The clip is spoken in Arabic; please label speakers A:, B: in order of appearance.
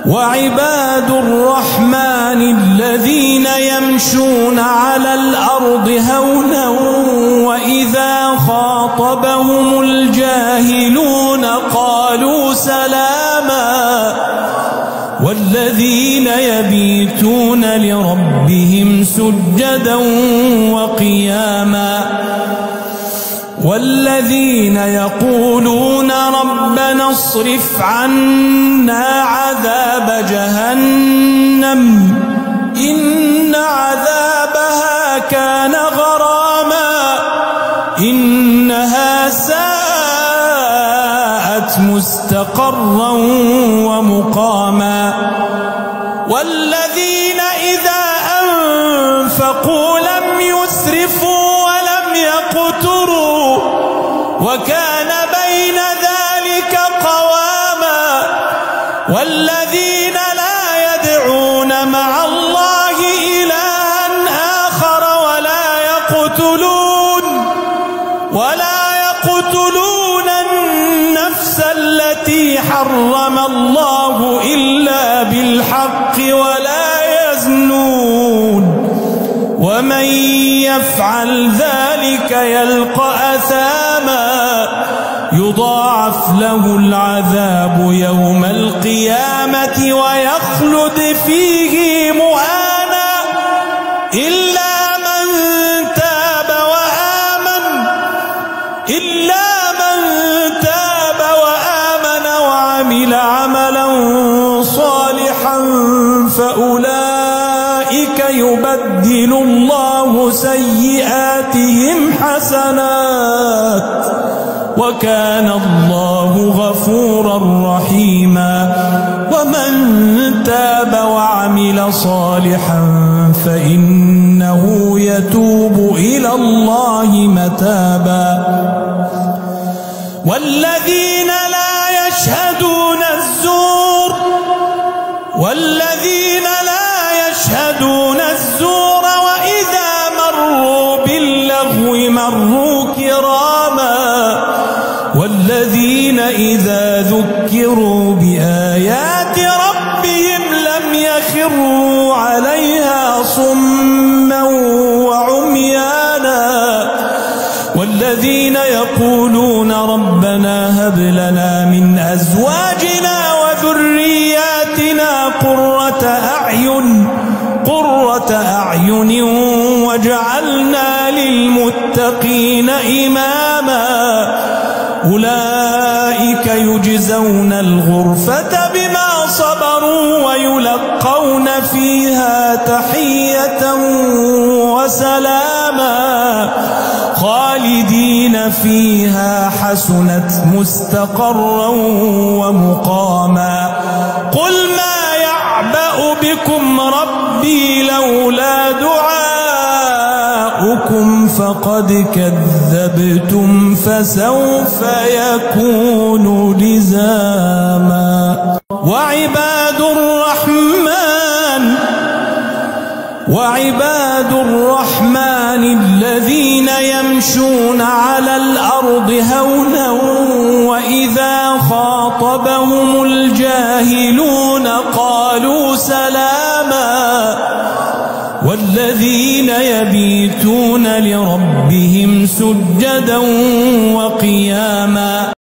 A: وعباد الرحمن الذين يمشون على الأرض هونا وإذا خاطبهم الجاهلون قالوا سلاما والذين يبيتون لربهم سجدا وقياما والذين يقولون ربنا اصرف عنا عذاب جهنم إن عذابها كان غراما إنها ساءت مستقرا ومقاما والذين إذا أنفقوا لم يسرفوا ولم يقتروا وكان بين ذلك قواما والذين لا يدعون مع الله إلها آخر ولا يقتلون النفس التي حرم الله إلا بالحق ولا يزنون ومن يفعل ذلك يلقى أثاما يضاعف له العذاب يوم القيامة ويخلد فيه مهانا إلا من تاب وآمن وعمل عملا صالحا فأولئك يبدل الله سيئاتهم حسنات وكان الله غفورا رحيما ومن تاب وعمل صالحا فإنه يتوب إلى الله متابا والذين لا يشهدون الزور وإذا مروا باللغو مروا كراما والذين إذا ذكروا بآيات ربهم لم يخروا عليها صما وعميانا والذين يقولون ربنا هب لنا من أزواجنا وذرياتنا قرة أعين واجعلنا للمتقين إماما أولئك يجزون الغرفة بما صبروا ويلقون فيها تحية وسلاما خالدين فيها حسنت مستقرا ومقاما قل ما يعبأ بكم ربي لولا دعاؤكم فقد كذبتم فسوف يكون لزاما وعباد الرحمن الذين يمشون على الأرض هونا وإذا خاطبهم الجاهلون قالوا سلاما والذين يبيتون لربهم سجدا وقياما